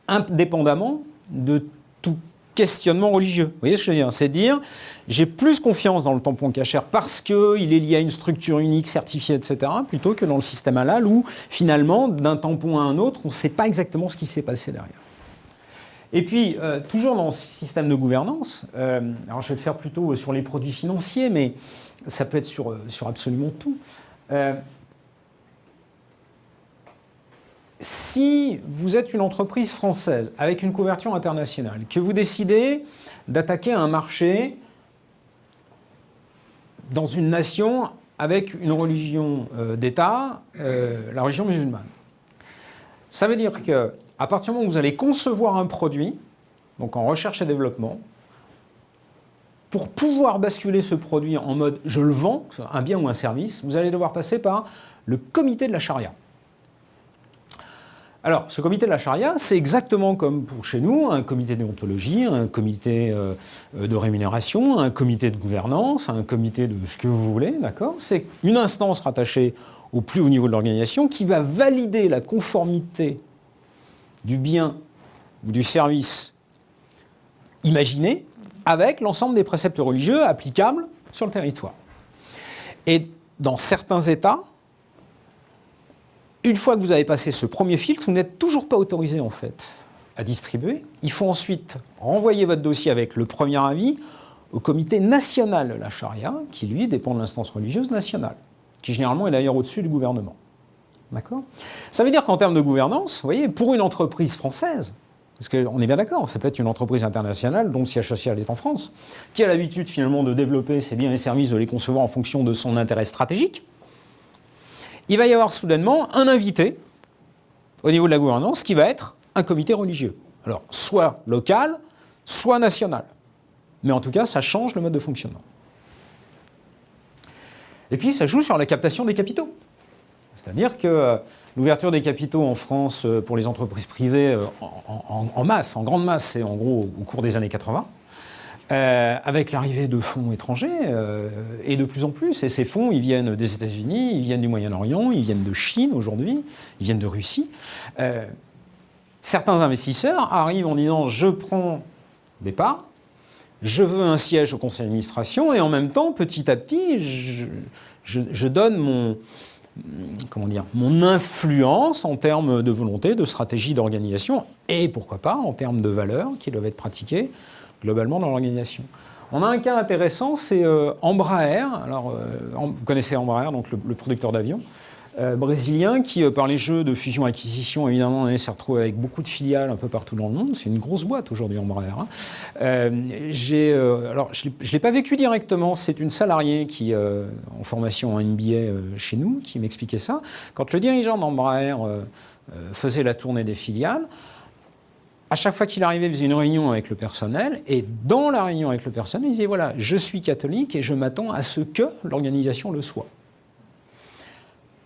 indépendamment de tout questionnement religieux. Vous voyez ce que je veux dire? C'est dire, j'ai plus confiance dans le tampon cachère parce qu'il est lié à une structure unique, certifiée, etc., plutôt que dans le système halal où, finalement, d'un tampon à un autre, on ne sait pas exactement ce qui s'est passé derrière. Et puis, toujours dans ce système de gouvernance, alors je vais le faire plutôt sur les produits financiers, mais ça peut être sur absolument tout. Si vous êtes une entreprise française avec une couverture internationale, que vous décidez d'attaquer un marché dans une nation avec une religion d'État, la religion musulmane, ça veut dire que à partir du moment où vous allez concevoir un produit, donc en recherche et développement, pour pouvoir basculer ce produit en mode je le vends, un bien ou un service, vous allez devoir passer par le comité de la charia. Alors, ce comité de la charia, c'est exactement comme pour chez nous, un comité de déontologie, un comité de rémunération, un comité de gouvernance, un comité de ce que vous voulez, d'accord? C'est une instance rattachée au plus haut niveau de l'organisation qui va valider la conformité du bien ou du service imaginé avec l'ensemble des préceptes religieux applicables sur le territoire. Et dans certains États, une fois que vous avez passé ce premier filtre, vous n'êtes toujours pas autorisé en fait à distribuer. Il faut ensuite renvoyer votre dossier avec le premier avis au comité national de la charia, qui lui dépend de l'instance religieuse nationale, qui généralement est d'ailleurs au-dessus du gouvernement. D'accord ? Ça veut dire qu'en termes de gouvernance, vous voyez, pour une entreprise française, parce qu'on est bien d'accord, ça peut être une entreprise internationale dont le siège social est en France, qui a l'habitude finalement de développer ses biens et services, de les concevoir en fonction de son intérêt stratégique, il va y avoir soudainement un invité au niveau de la gouvernance qui va être un comité religieux. Alors, soit local, soit national. Mais en tout cas, ça change le mode de fonctionnement. Et puis, ça joue sur la captation des capitaux. C'est-à-dire que l'ouverture des capitaux en France pour les entreprises privées en masse, en grande masse, c'est en gros au cours des années 80, avec l'arrivée de fonds étrangers, et de plus en plus. Et ces fonds, ils viennent des États-Unis, ils viennent du Moyen-Orient, ils viennent de Chine aujourd'hui, ils viennent de Russie. Certains investisseurs arrivent en disant « je prends des parts, je veux un siège au conseil d'administration et en même temps, petit à petit, je donne mon influence en termes de volonté, de stratégie d'organisation et pourquoi pas en termes de valeurs qui doivent être pratiquées globalement dans l'organisation. » On a un cas intéressant, c'est Embraer. Alors, vous connaissez Embraer, donc le producteur d'avions brésilien qui, par les jeux de fusion-acquisition, évidemment, s'est retrouvé avec beaucoup de filiales un peu partout dans le monde. C'est une grosse boîte aujourd'hui, Embraer. Hein. Alors, je ne l'ai pas vécu directement. C'est une salariée qui, en formation en MBA chez nous, qui m'expliquait ça. Quand le dirigeant d'Embraer faisait la tournée des filiales, à chaque fois qu'il arrivait, il faisait une réunion avec le personnel, et dans la réunion avec le personnel, il disait, voilà, je suis catholique et je m'attends à ce que l'organisation le soit.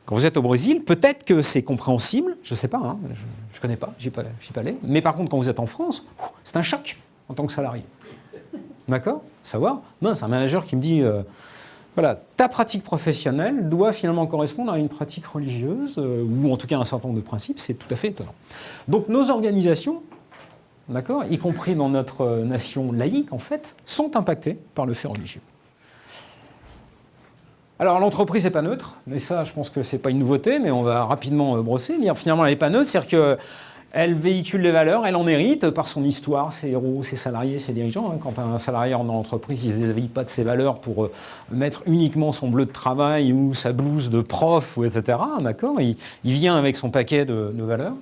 Quand vous êtes au Brésil, peut-être que c'est compréhensible, je ne sais pas, hein, je ne connais pas, je n'y suis pas allé, mais par contre, quand vous êtes en France, c'est un choc en tant que salarié. D'accord ? Savoir, c'est un manager qui me dit, voilà, ta pratique professionnelle doit finalement correspondre à une pratique religieuse, ou en tout cas à un certain nombre de principes, c'est tout à fait étonnant. Donc nos organisations, d'accord, y compris dans notre nation laïque, en fait, sont impactées par le fait religieux. Alors l'entreprise n'est pas neutre, mais ça, je pense que ce n'est pas une nouveauté, mais on va rapidement brosser. Finalement, elle n'est pas neutre, c'est-à-dire qu'elle véhicule les valeurs, elle en hérite par son histoire, ses héros, ses salariés, ses dirigeants. Quand un salarié en entreprise, il ne se déshabille pas de ses valeurs pour mettre uniquement son bleu de travail ou sa blouse de prof, etc. D'accord, il vient avec son paquet de valeurs.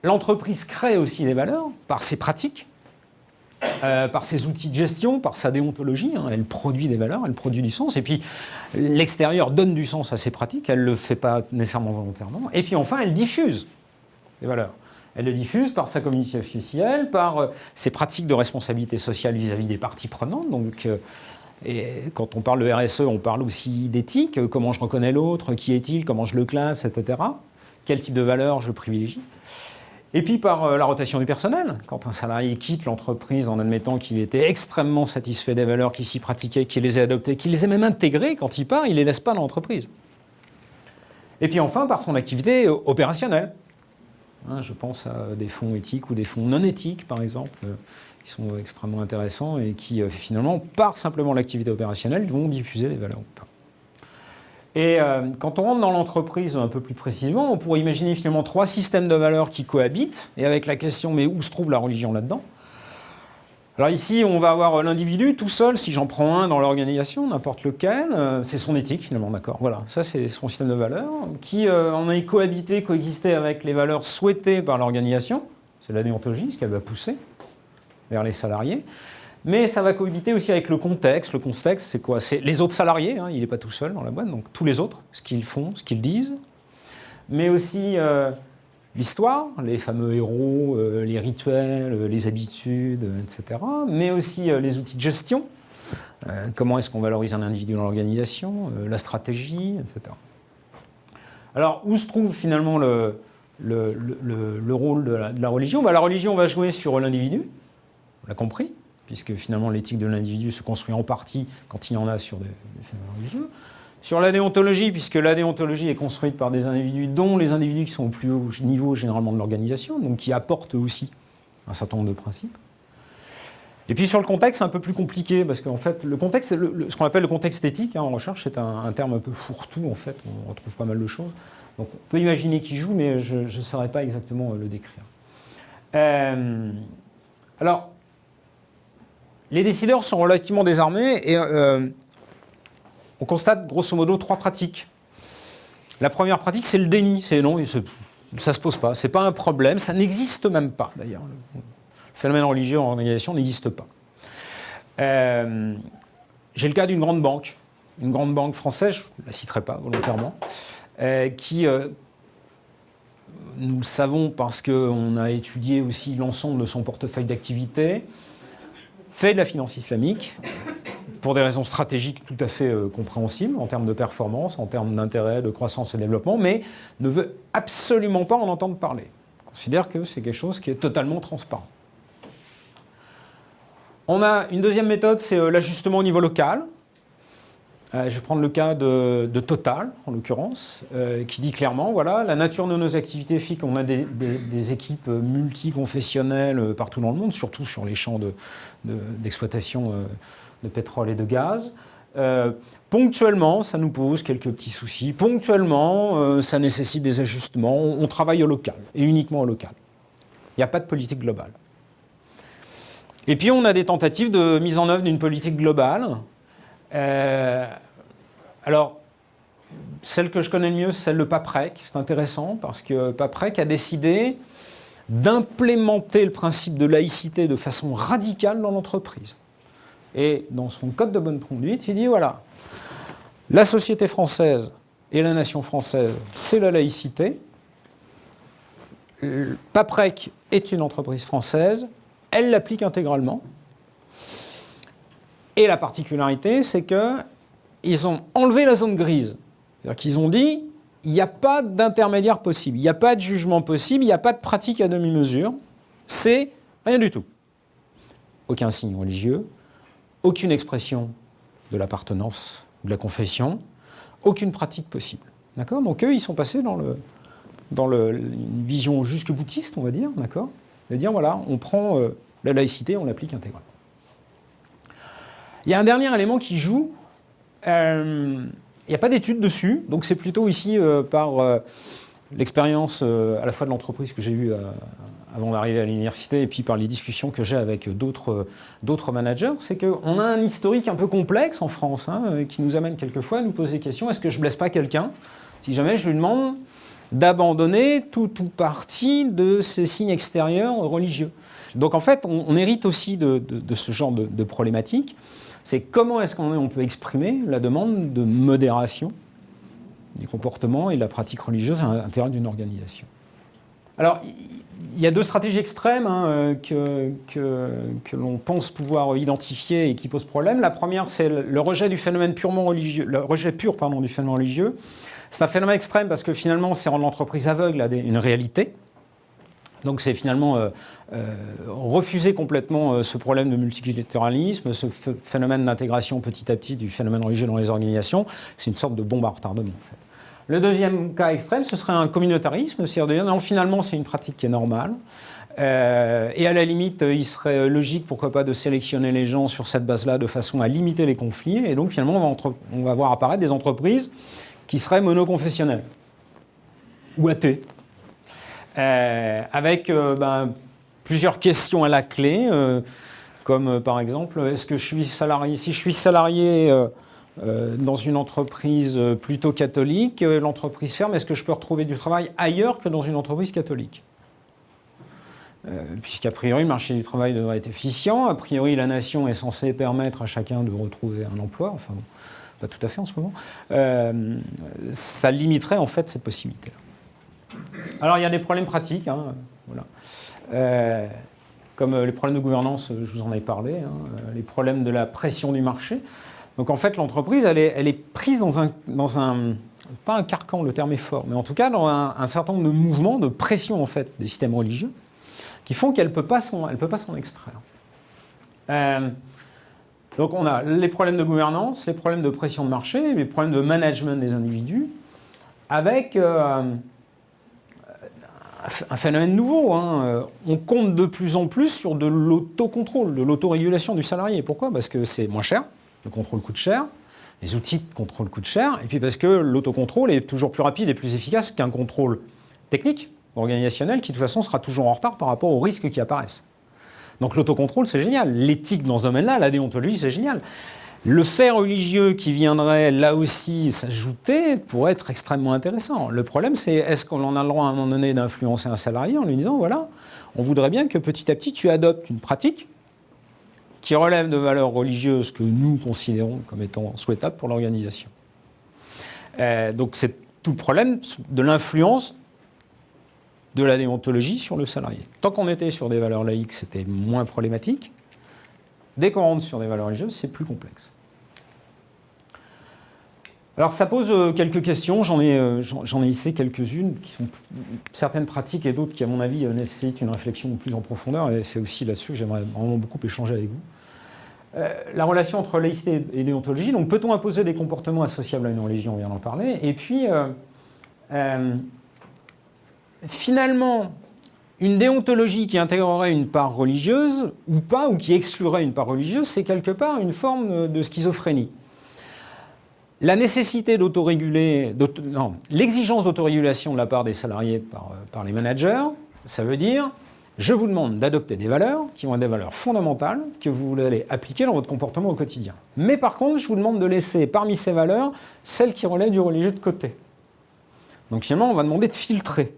L'entreprise crée aussi les valeurs par ses pratiques, par ses outils de gestion, par sa déontologie. Elle produit des valeurs, elle produit du sens. Et puis, l'extérieur donne du sens à ses pratiques. Elle ne le fait pas nécessairement volontairement. Et puis, enfin, elle diffuse les valeurs. Elle le diffuse par sa communication officielle, par ses pratiques de responsabilité sociale vis-à-vis des parties prenantes. Donc, et quand on parle de RSE, on parle aussi d'éthique. Comment je reconnais l'autre, qui est-il, comment je le classe, etc. Quel type de valeurs je privilégie. Et puis par la rotation du personnel, quand un salarié quitte l'entreprise en admettant qu'il était extrêmement satisfait des valeurs qui s'y pratiquaient, qu'il les ait adoptées, qu'il les ait même intégrées, quand il part, il ne les laisse pas dans l'entreprise. Et puis enfin par son activité opérationnelle. Je pense à des fonds éthiques ou des fonds non éthiques, par exemple, qui sont extrêmement intéressants et qui, finalement, par simplement l'activité opérationnelle, vont diffuser des valeurs ou pas. Et quand on rentre dans l'entreprise un peu plus précisément, on pourrait imaginer finalement 3 systèmes de valeurs qui cohabitent, et avec la question, mais où se trouve la religion là-dedans ? Alors ici, on va avoir l'individu tout seul, si j'en prends un dans l'organisation, n'importe lequel, c'est son éthique finalement, d'accord. Voilà, ça c'est son système de valeurs, qui en a coexisté avec les valeurs souhaitées par l'organisation, c'est la déontologie, ce qu'elle va pousser vers les salariés. Mais ça va cohabiter aussi avec le contexte. Le contexte, c'est quoi ? C'est les autres salariés, il n'est pas tout seul dans la boîte, donc tous les autres, ce qu'ils font, ce qu'ils disent. Mais aussi l'histoire, les fameux héros, les rituels, les habitudes, etc. Mais aussi les outils de gestion. Comment est-ce qu'on valorise un individu dans l'organisation, la stratégie, etc. Alors, où se trouve finalement le rôle de la religion ? La religion va jouer sur l'individu, on l'a compris, puisque finalement l'éthique de l'individu se construit en partie quand il y en a sur des phénomènes religieux. Sur la déontologie, puisque la déontologie est construite par des individus, dont les individus qui sont au plus haut niveau généralement de l'organisation, donc qui apportent aussi un certain nombre de principes. Et puis sur le contexte, c'est un peu plus compliqué, parce qu'en fait, le contexte, ce qu'on appelle le contexte éthique en recherche, c'est un terme un peu fourre-tout, en fait, on retrouve pas mal de choses. Donc on peut imaginer qui joue, mais je ne saurais pas exactement le décrire. Alors, les décideurs sont relativement désarmés et on constate grosso modo 3 pratiques. La première pratique, c'est le déni. C'est non, ça ne se pose pas. Ce n'est pas un problème. Ça n'existe même pas, d'ailleurs. Le phénomène religieux en organisation n'existe pas. J'ai le cas d'une grande banque française, je ne la citerai pas volontairement, qui, nous le savons parce qu'on a étudié aussi l'ensemble de son portefeuille d'activités, fait de la finance islamique pour des raisons stratégiques tout à fait compréhensibles en termes de performance, en termes d'intérêt, de croissance et de développement, mais ne veut absolument pas en entendre parler. On considère que c'est quelque chose qui est totalement transparent. On a une deuxième méthode, c'est l'ajustement au niveau local. Je vais prendre le cas de Total, en l'occurrence, qui dit clairement, voilà, la nature de nos activités fait qu'on a des équipes multiconfessionnelles partout dans le monde, surtout sur les champs d'exploitation de pétrole et de gaz. Ponctuellement, ça nous pose quelques petits soucis. Ponctuellement, ça nécessite des ajustements. On travaille au local, et uniquement au local. Il n'y a pas de politique globale. Et puis, on a des tentatives de mise en œuvre d'une politique globale. Alors, celle que je connais le mieux, c'est celle de Paprec. C'est intéressant parce que Paprec a décidé d'implémenter le principe de laïcité de façon radicale dans l'entreprise. Et dans son code de bonne conduite, il dit voilà, la société française et la nation française, c'est la laïcité. Paprec est une entreprise française, elle l'applique intégralement. Et la particularité, c'est qu'ils ont enlevé la zone grise. C'est-à-dire qu'ils ont dit, il n'y a pas d'intermédiaire possible, il n'y a pas de jugement possible, il n'y a pas de pratique à demi-mesure, c'est rien du tout. Aucun signe religieux, aucune expression de l'appartenance, de la confession, aucune pratique possible. D'accord ? Donc eux, ils sont passés dans une vision jusque-boutiste, on va dire, d'accord ? De dire, voilà, on prend la laïcité, on l'applique intégralement. Il y a un dernier élément qui joue. Il n'y a pas d'études dessus, donc c'est plutôt ici par l'expérience à la fois de l'entreprise que j'ai eue avant d'arriver à l'université et puis par les discussions que j'ai avec d'autres managers, c'est qu'on a un historique un peu complexe en France qui nous amène quelquefois à nous poser des questions. Est-ce que je ne blesse pas quelqu'un si jamais je lui demande d'abandonner tout ou partie de ces signes extérieurs religieux? Donc en fait, on hérite aussi de ce genre de problématique. C'est comment est-ce qu'on peut exprimer la demande de modération du comportement et de la pratique religieuse à l'intérieur d'une organisation. Alors, il y a deux stratégies extrêmes que l'on pense pouvoir identifier et qui posent problème. La première, c'est le rejet du phénomène purement religieux, le rejet pur du phénomène religieux. C'est un phénomène extrême parce que finalement, c'est rendre l'entreprise aveugle à une réalité. Donc c'est finalement refuser complètement ce problème de multiculturalisme, ce phénomène d'intégration petit à petit du phénomène religieux dans les organisations. C'est une sorte de bombe à retardement, en fait. Le deuxième cas extrême, ce serait un communautarisme, c'est-à-dire de dire non, finalement c'est une pratique qui est normale. Et à la limite, il serait logique, pourquoi pas, de sélectionner les gens sur cette base-là de façon à limiter les conflits. Et donc finalement, on va voir apparaître des entreprises qui seraient monoconfessionnelles ou athées. Avec plusieurs questions à la clé, comme par exemple, est-ce que je suis salarié, si je suis salarié dans une entreprise plutôt catholique, l'entreprise ferme, est-ce que je peux retrouver du travail ailleurs que dans une entreprise catholique ? Puisqu'a priori, le marché du travail devrait être efficient, a priori, la nation est censée permettre à chacun de retrouver un emploi, enfin, pas tout à fait en ce moment, ça limiterait en fait cette possibilité-là. Alors, il y a des problèmes pratiques, voilà. Comme les problèmes de gouvernance, je vous en ai parlé, les problèmes de la pression du marché. Donc, en fait, l'entreprise, elle est prise dans un pas un carcan, le terme est fort, mais en tout cas, dans un certain nombre de mouvements, de pression, en fait, des systèmes religieux, qui font qu'elle ne peut pas s'en extraire. Donc, on a les problèmes de gouvernance, les problèmes de pression de marché, les problèmes de management des individus, avec un phénomène nouveau. On compte de plus en plus sur de l'autocontrôle, de l'autorégulation du salarié. Pourquoi ? Parce que c'est moins cher, le contrôle coûte cher, les outils de contrôle coûtent cher, et puis parce que l'autocontrôle est toujours plus rapide et plus efficace qu'un contrôle technique, organisationnel, qui de toute façon sera toujours en retard par rapport aux risques qui apparaissent. Donc l'autocontrôle, c'est génial. L'éthique dans ce domaine-là, la déontologie, c'est génial. Le fait religieux qui viendrait là aussi s'ajouter pourrait être extrêmement intéressant. Le problème, c'est est-ce qu'on en a le droit à un moment donné d'influencer un salarié en lui disant, voilà, on voudrait bien que petit à petit tu adoptes une pratique qui relève de valeurs religieuses que nous considérons comme étant souhaitables pour l'organisation. Donc c'est tout le problème de l'influence de la déontologie sur le salarié. Tant qu'on était sur des valeurs laïques, c'était moins problématique. Dès qu'on rentre sur des valeurs religieuses, c'est plus complexe. Alors ça pose quelques questions, j'en ai lissé quelques-unes, qui sont certaines pratiques et d'autres qui, à mon avis, nécessitent une réflexion plus en profondeur, et c'est aussi là-dessus que j'aimerais vraiment beaucoup échanger avec vous. La relation entre laïcité et déontologie, donc peut-on imposer des comportements associables à une religion, on vient d'en parler, et puis finalement, une déontologie qui intégrerait une part religieuse ou pas, ou qui exclurait une part religieuse, c'est quelque part une forme de schizophrénie. La nécessité d'autoréguler, l'exigence d'autorégulation de la part des salariés par les managers, ça veut dire, je vous demande d'adopter des valeurs qui vont être des valeurs fondamentales que vous allez appliquer dans votre comportement au quotidien. Mais par contre, je vous demande de laisser parmi ces valeurs celles qui relèvent du religieux de côté. Donc finalement, on va demander de filtrer,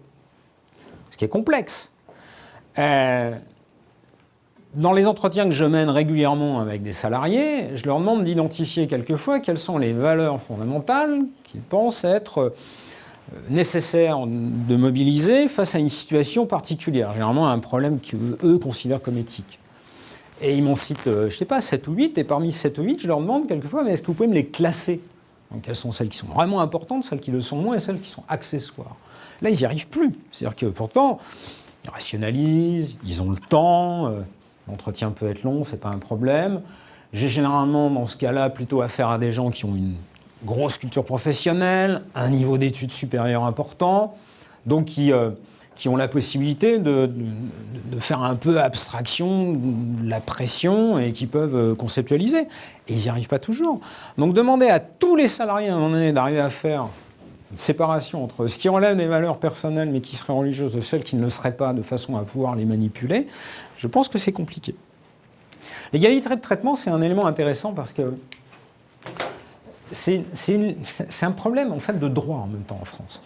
ce qui est complexe. Dans les entretiens que je mène régulièrement avec des salariés, je leur demande d'identifier quelquefois quelles sont les valeurs fondamentales qu'ils pensent être nécessaire de mobiliser face à une situation particulière, généralement un problème qu'eux considèrent comme éthique. Et ils m'en citent, je ne sais pas, 7 ou 8, et parmi 7 ou 8, je leur demande quelquefois, mais est-ce que vous pouvez me les classer? Donc quelles sont celles qui sont vraiment importantes, celles qui le sont moins, et celles qui sont accessoires. Là, ils n'y arrivent plus. C'est-à-dire que pourtant, ils rationalisent, ils ont le temps, l'entretien peut être long, ce n'est pas un problème. J'ai généralement, dans ce cas-là, plutôt affaire à des gens qui ont une grosse culture professionnelle, un niveau d'études supérieur important, donc qui ont la possibilité de faire un peu abstraction de la pression et qui peuvent conceptualiser. Et ils n'y arrivent pas toujours. Donc demander à tous les salariés à un moment donné d'arriver à faire une séparation entre ce qui relève des valeurs personnelles mais qui seraient religieuses de celles qui ne le seraient pas, de façon à pouvoir les manipuler, je pense que c'est compliqué. L'égalité de traitement, c'est un élément intéressant parce que c'est un problème en fait de droit en même temps en France.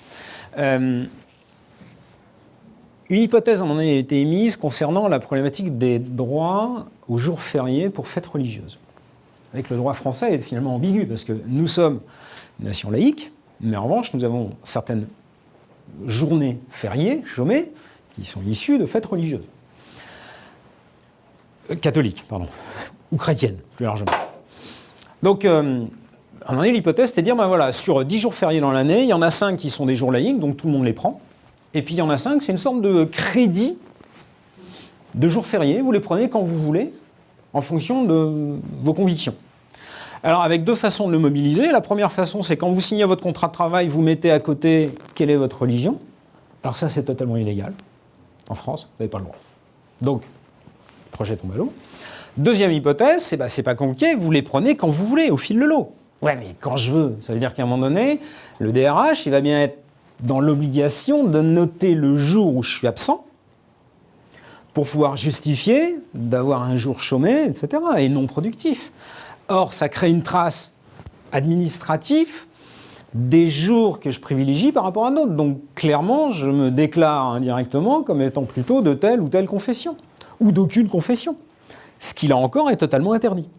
Une hypothèse à un moment donné a été émise concernant la problématique des droits aux jours fériés pour fêtes religieuses. Avec le droit français est finalement ambigu parce que nous sommes une nation laïque, mais en revanche nous avons certaines journées fériées, chômées, qui sont issues de fêtes religieuses. Catholiques, pardon, ou chrétiennes, plus largement. Donc, à un moment donné, l'hypothèse, c'était de dire, ben voilà, sur 10 jours fériés dans l'année, il y en a 5 qui sont des jours laïques, donc tout le monde les prend. Et puis il y en a 5, c'est une sorte de crédit de jours fériés. Vous les prenez quand vous voulez, en fonction de vos convictions. Alors, avec 2 façons de le mobiliser. La première façon, c'est quand vous signez votre contrat de travail, vous mettez à côté quelle est votre religion. Alors ça, c'est totalement illégal. En France, vous n'avez pas le droit. Donc, le projet tombe à l'eau. Deuxième hypothèse, c'est pas compliqué, vous les prenez quand vous voulez, au fil de l'eau. Ouais, mais quand je veux. Ça veut dire qu'à un moment donné, le DRH, il va bien être dans l'obligation de noter le jour où je suis absent pour pouvoir justifier d'avoir un jour chômé, etc., et non productif. Or, ça crée une trace administrative des jours que je privilégie par rapport à d'autres. Donc, clairement, je me déclare indirectement comme étant plutôt de telle ou telle confession, ou d'aucune confession. Ce qui, là encore, est totalement interdit.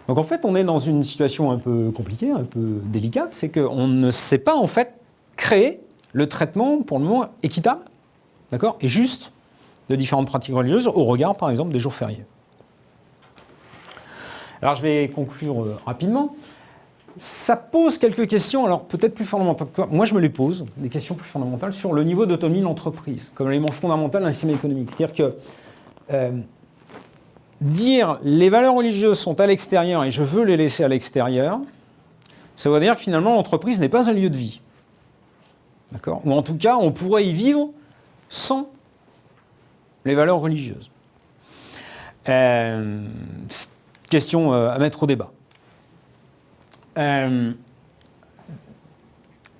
Donc, en fait, on est dans une situation un peu compliquée, un peu délicate, c'est qu'on ne sait pas, en fait, créer le traitement, pour le moment, équitable, d'accord, et juste de différentes pratiques religieuses au regard, par exemple, des jours fériés. Alors, je vais conclure rapidement. Ça pose quelques questions, alors peut-être plus fondamentales. Moi, je me les pose, des questions plus fondamentales sur le niveau d'autonomie de l'entreprise, comme élément fondamental d'un système économique. C'est-à-dire que dire les valeurs religieuses sont à l'extérieur et je veux les laisser à l'extérieur, ça veut dire que finalement, l'entreprise n'est pas un lieu de vie. D'accord ? Ou en tout cas, on pourrait y vivre sans les valeurs religieuses. Question à mettre au débat.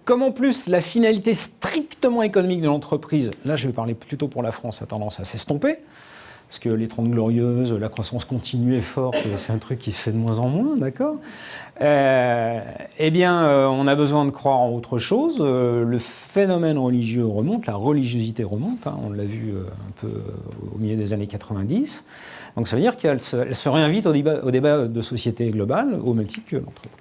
Comme en plus la finalité strictement économique de l'entreprise, là je vais parler plutôt pour la France, a tendance à s'estomper, parce que les 30 glorieuses, la croissance continue et forte, c'est un truc qui se fait de moins en moins, d'accord ? Eh bien, on a besoin de croire en autre chose. Le phénomène religieux remonte, la religiosité remonte, hein, on l'a vu un peu au milieu des années 90. Donc ça veut dire qu'elle se réinvite au débat de société globale, au même titre que l'entreprise.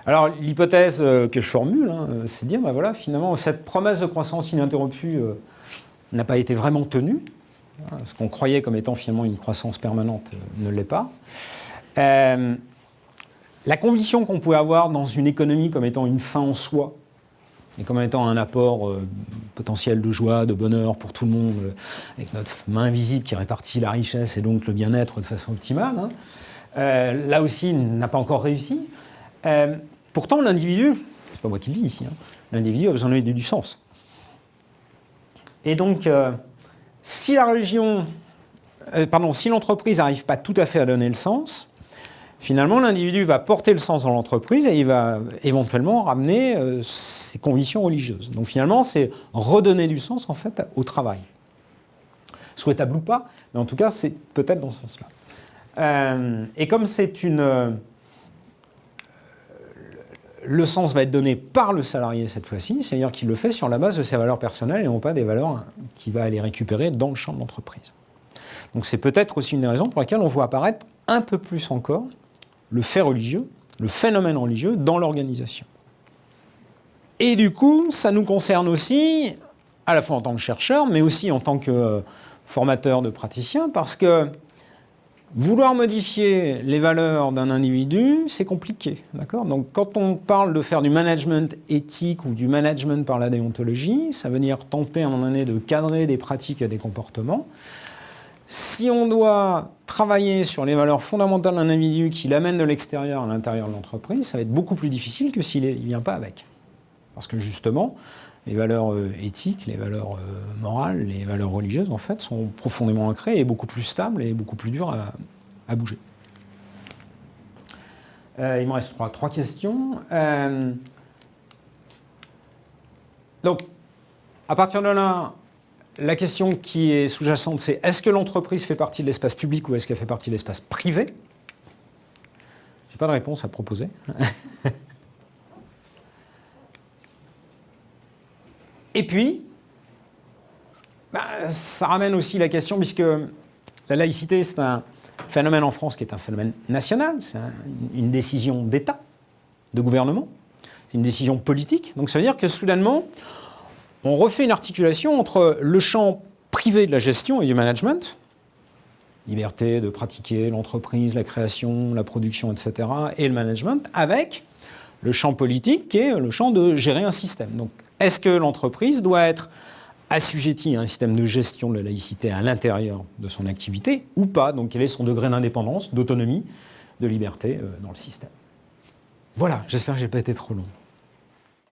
Alors l'hypothèse que je formule, hein, c'est de dire, ben voilà, finalement, cette promesse de croissance ininterrompue n'a pas été vraiment tenue. Ce qu'on croyait comme étant finalement une croissance permanente ne l'est pas. La conviction qu'on pouvait avoir dans une économie comme étant une fin en soi, et comme étant un apport potentiel de joie, de bonheur pour tout le monde, avec notre main invisible qui répartit la richesse et donc le bien-être de façon optimale, hein, là aussi n'a pas encore réussi. Pourtant, l'individu, c'est pas moi qui le dis ici, hein, l'individu a besoin de donner du sens. Et donc, si la religion, si l'entreprise n'arrive pas tout à fait à donner le sens, finalement, l'individu va porter le sens dans l'entreprise et il va éventuellement ramener ses convictions religieuses. Donc finalement, c'est redonner du sens en fait au travail. Souhaitable ou pas, mais en tout cas, c'est peut-être dans ce sens-là. Et comme c'est le sens va être donné par le salarié cette fois-ci, c'est-à-dire qu'il le fait sur la base de ses valeurs personnelles et non pas des valeurs qu'il va aller récupérer dans le champ de l'entreprise. Donc c'est peut-être aussi une des raisons pour laquelle on voit apparaître un peu plus encore le fait religieux, le phénomène religieux dans l'organisation. Et du coup, ça nous concerne aussi, à la fois en tant que chercheur, mais aussi en tant que formateur de praticiens, parce que vouloir modifier les valeurs d'un individu, c'est compliqué. D'accord ? Donc, quand on parle de faire du management éthique ou du management par la déontologie, ça veut dire tenter à un moment donné de cadrer des pratiques et des comportements. Si on doit travailler sur les valeurs fondamentales d'un individu qui l'amène de l'extérieur à l'intérieur de l'entreprise, ça va être beaucoup plus difficile que s'il ne vient pas avec. Parce que justement, les valeurs éthiques, les valeurs morales, les valeurs religieuses, en fait, sont profondément ancrées et beaucoup plus stables et beaucoup plus dures à bouger. Il me reste trois questions. Donc, à partir de là, la question qui est sous-jacente, c'est est-ce que l'entreprise fait partie de l'espace public ou est-ce qu'elle fait partie de l'espace privé ? Je n'ai pas de réponse à proposer. Et puis, ça ramène aussi la question, puisque la laïcité, c'est un phénomène en France qui est un phénomène national, c'est une décision d'État, de gouvernement, c'est une décision politique. Donc ça veut dire que soudainement, on refait une articulation entre le champ privé de la gestion et du management, liberté de pratiquer l'entreprise, la création, la production, etc., et le management, avec le champ politique qui est le champ de gérer un système. Donc, est-ce que l'entreprise doit être assujettie à un système de gestion de la laïcité à l'intérieur de son activité ou pas ? Donc, quel est son degré d'indépendance, d'autonomie, de liberté dans le système ? Voilà, j'espère que je n'ai pas été trop long.